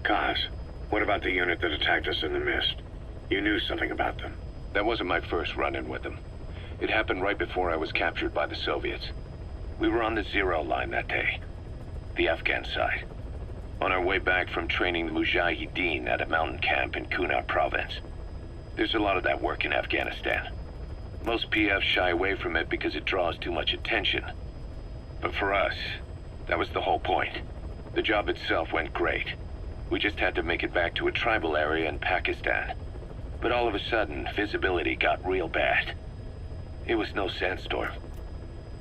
Kaz, what about the unit that attacked us in the mist? You knew something about them. That wasn't my first run-in with them. It happened right before I was captured by the Soviets. We were on the Zero line that day, the Afghan side. On our way back from training the Mujahideen at a mountain camp in Kunar province. There's a lot of that work in Afghanistan. Most PFs shy away from it because it draws too much attention. But for us, that was the whole point. The job itself went great. We just had to make it back to a tribal area in Pakistan. But all of a sudden, visibility got real bad. It was no sandstorm.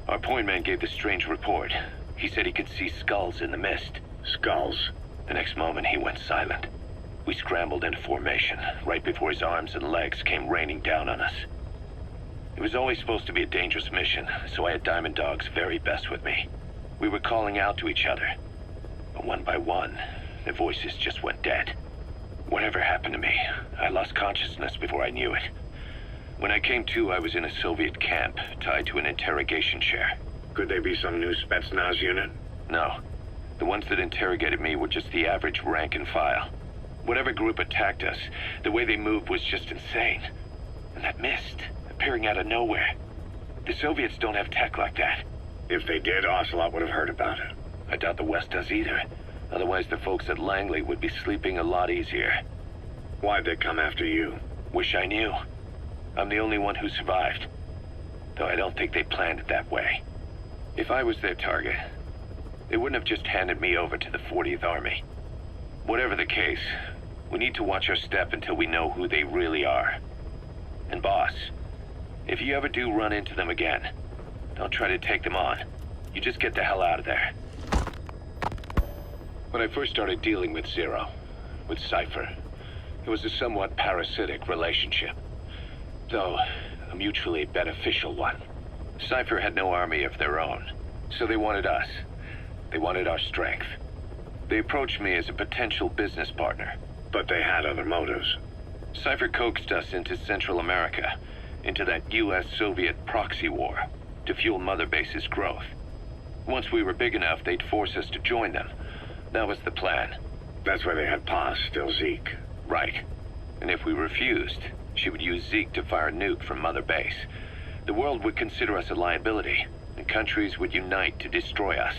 Our point man gave this strange report. He said he could see skulls in the mist. Skulls? The next moment, he went silent. We scrambled into formation, right before his arms and legs came raining down on us. It was always supposed to be a dangerous mission, so I had Diamond Dog's very best with me. We were calling out to each other. But one by one, the voices just went dead. Whatever happened to me, I lost consciousness before I knew it. When I came to, I was in a Soviet camp, tied to an interrogation chair. Could they be some new Spetsnaz unit? No. The ones that interrogated me were just the average rank and file. Whatever group attacked us, the way they moved was just insane. And that mist, appearing out of nowhere. The Soviets don't have tech like that. If they did, Ocelot would have heard about it. I doubt the West does either. Otherwise, the folks at Langley would be sleeping a lot easier. Why'd they come after you? Wish I knew. I'm the only one who survived. Though I don't think they planned it that way. If I was their target, they wouldn't have just handed me over to the 40th Army. Whatever the case, we need to watch our step until we know who they really are. And boss, if you ever do run into them again, don't try to take them on. You just get the hell out of there. When I first started dealing with Zero, with Cypher, it was a somewhat parasitic relationship. Though, a mutually beneficial one. Cypher had no army of their own, so they wanted us. They wanted our strength. They approached me as a potential business partner. But they had other motives. Cypher coaxed us into Central America, into that US-Soviet proxy war, to fuel Mother Base's growth. Once we were big enough, they'd force us to join them. That was the plan. That's why they had Paz, still Zeke. Right. And if we refused, she would use Zeke to fire a nuke from Mother Base. The world would consider us a liability, and countries would unite to destroy us.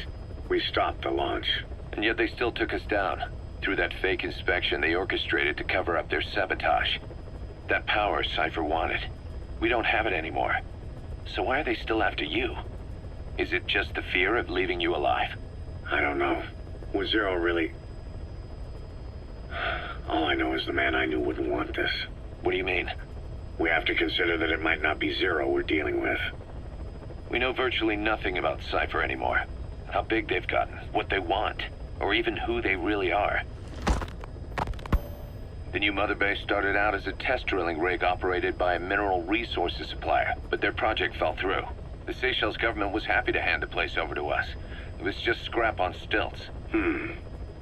We stopped the launch. And yet they still took us down. Through that fake inspection they orchestrated to cover up their sabotage. That power Cypher wanted. We don't have it anymore. So why are they still after you? Is it just the fear of leaving you alive? I don't know. Was Zero really... All I know is the man I knew wouldn't want this. What do you mean? We have to consider that it might not be Zero we're dealing with. We know virtually nothing about Cypher anymore. How big they've gotten, what they want, or even who they really are. The new Mother Base started out as a test drilling rig operated by a mineral resources supplier, but their project fell through. The Seychelles government was happy to hand the place over to us. It was just scrap on stilts.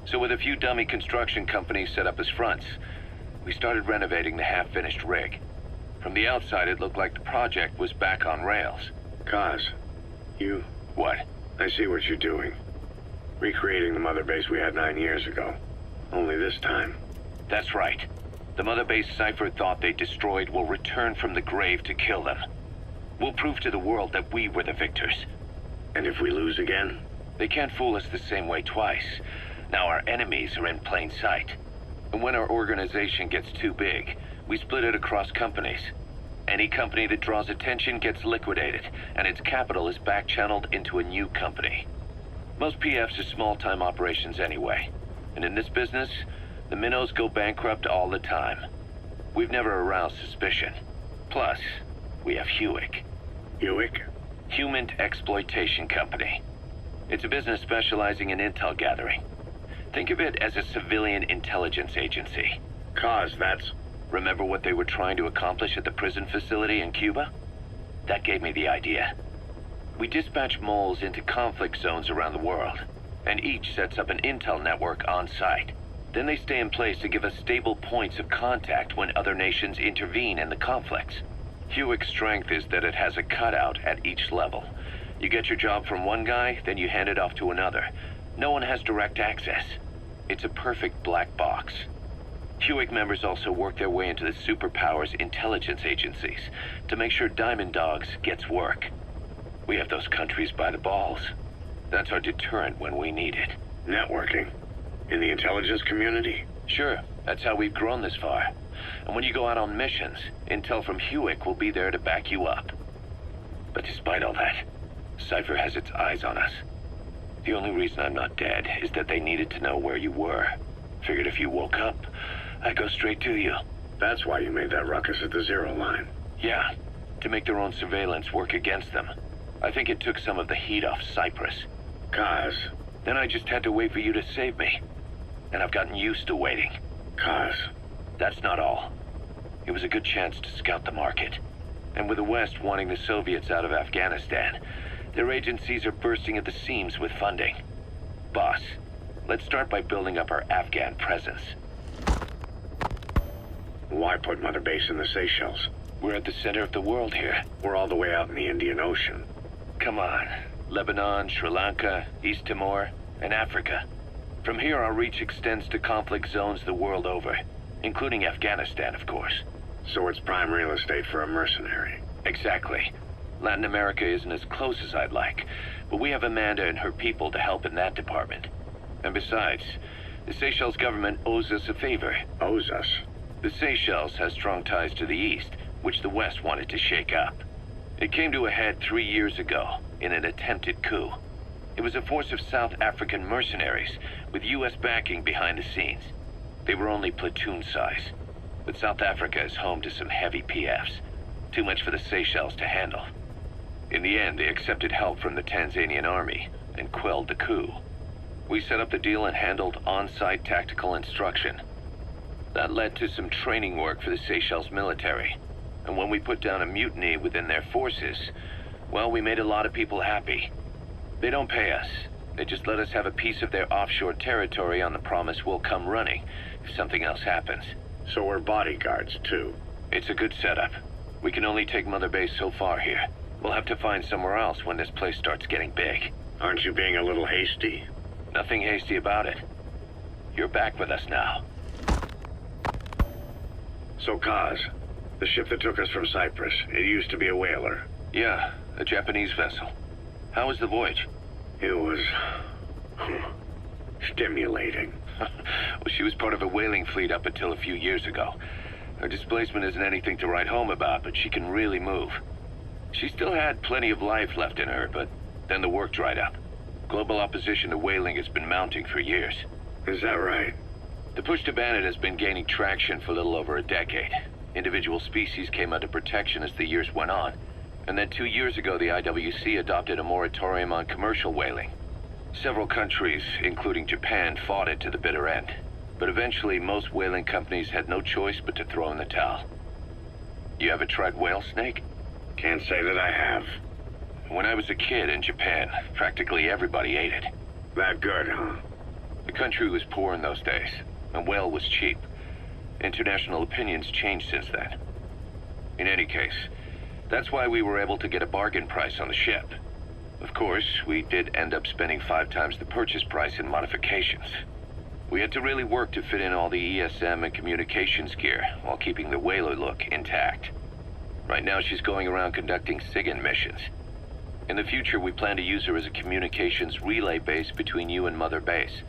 So with a few dummy construction companies set up as fronts, we started renovating the half-finished rig. From the outside, it looked like the project was back on rails. Kaz, you... What? I see what you're doing. Recreating the Mother Base we had 9 years ago. Only this time. That's right. The Mother Base Cypher thought they destroyed will return from the grave to kill them. We'll prove to the world that we were the victors. And if we lose again? They can't fool us the same way twice. Now our enemies are in plain sight. And when our organization gets too big, we split it across companies. Any company that draws attention gets liquidated, and its capital is back-channeled into a new company. Most PFs are small-time operations anyway. And in this business, the minnows go bankrupt all the time. We've never aroused suspicion. Plus, we have Hewick. Hewick? Human Exploitation Company. It's a business specializing in intel gathering. Think of it as a civilian intelligence agency. Kaz, that's... Remember what they were trying to accomplish at the prison facility in Cuba? That gave me the idea. We dispatch moles into conflict zones around the world, and each sets up an intel network on site. Then they stay in place to give us stable points of contact when other nations intervene in the conflicts. Hewick's strength is that it has a cutout at each level. You get your job from one guy, then you hand it off to another. No one has direct access. It's a perfect black box. Hewick members also work their way into the superpowers intelligence agencies to make sure Diamond Dogs gets work. We have those countries by the balls. That's our deterrent when we need it. Networking? In the intelligence community? Sure, that's how we've grown this far. And when you go out on missions, intel from Hewick will be there to back you up. But despite all that, Cypher has its eyes on us. The only reason I'm not dead is that they needed to know where you were. Figured if you woke up, I'd go straight to you. That's why you made that ruckus at the Zero line. Yeah, to make their own surveillance work against them. I think it took some of the heat off Cyprus. Kaz. Then I just had to wait for you to save me. And I've gotten used to waiting. Kaz. That's not all. It was a good chance to scout the market. And with the West wanting the Soviets out of Afghanistan, their agencies are bursting at the seams with funding. Boss, let's start by building up our Afghan presence. Why put Mother Base in the Seychelles? We're at the center of the world here. We're all the way out in the Indian Ocean. Come on. Lebanon, Sri Lanka, East Timor, and Africa. From here, our reach extends to conflict zones the world over, including Afghanistan, of course. So it's prime real estate for a mercenary. Exactly. Latin America isn't as close as I'd like, but we have Amanda and her people to help in that department. And besides, the Seychelles government owes us a favor. Owes us? The Seychelles has strong ties to the East, which the West wanted to shake up. It came to a head 3 years ago, in an attempted coup. It was a force of South African mercenaries, with U.S. backing behind the scenes. They were only platoon size, but South Africa is home to some heavy PFs. Too much for the Seychelles to handle. In the end, they accepted help from the Tanzanian army, and quelled the coup. We set up the deal and handled on-site tactical instruction. That led to some training work for the Seychelles military. And when we put down a mutiny within their forces, well, we made a lot of people happy. They don't pay us. They just let us have a piece of their offshore territory on the promise we'll come running if something else happens. So we're bodyguards, too. It's a good setup. We can only take Mother Base so far here. We'll have to find somewhere else when this place starts getting big. Aren't you being a little hasty? Nothing hasty about it. You're back with us now. So, Kaz, the ship that took us from Cyprus, it used to be a whaler. Yeah, a Japanese vessel. How was the voyage? It was... stimulating. Well, she was part of a whaling fleet up until a few years ago. Her displacement isn't anything to write home about, but she can really move. She still had plenty of life left in her, but then the work dried up. Global opposition to whaling has been mounting for years. Is that right? The push to ban it has been gaining traction for a little over a decade. Individual species came under protection as the years went on. And then 2 years ago, the IWC adopted a moratorium on commercial whaling. Several countries, including Japan, fought it to the bitter end. But eventually, most whaling companies had no choice but to throw in the towel. You ever tried whale snake? Can't say that I have. When I was a kid in Japan, practically everybody ate it. That good, huh? The country was poor in those days, and whale was cheap. International opinions changed since then. In any case, that's why we were able to get a bargain price on the ship. Of course, we did end up spending 5 times the purchase price in modifications. We had to really work to fit in all the ESM and communications gear while keeping the whaler look intact. Right now, she's going around conducting SIGINT missions. In the future, we plan to use her as a communications relay base between you and Mother Base,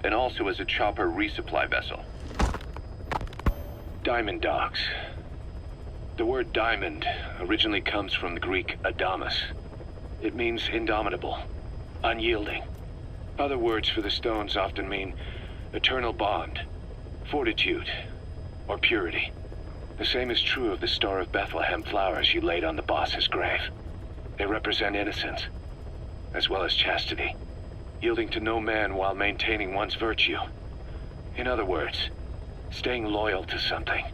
and also as a chopper resupply vessel. Diamond Dogs. The word diamond originally comes from the Greek adamas. It means indomitable, unyielding. Other words for the stones often mean eternal bond, fortitude, or purity. The same is true of the Star of Bethlehem flowers you laid on the boss's grave. They represent innocence, as well as chastity, yielding to no man while maintaining one's virtue. In other words, staying loyal to something.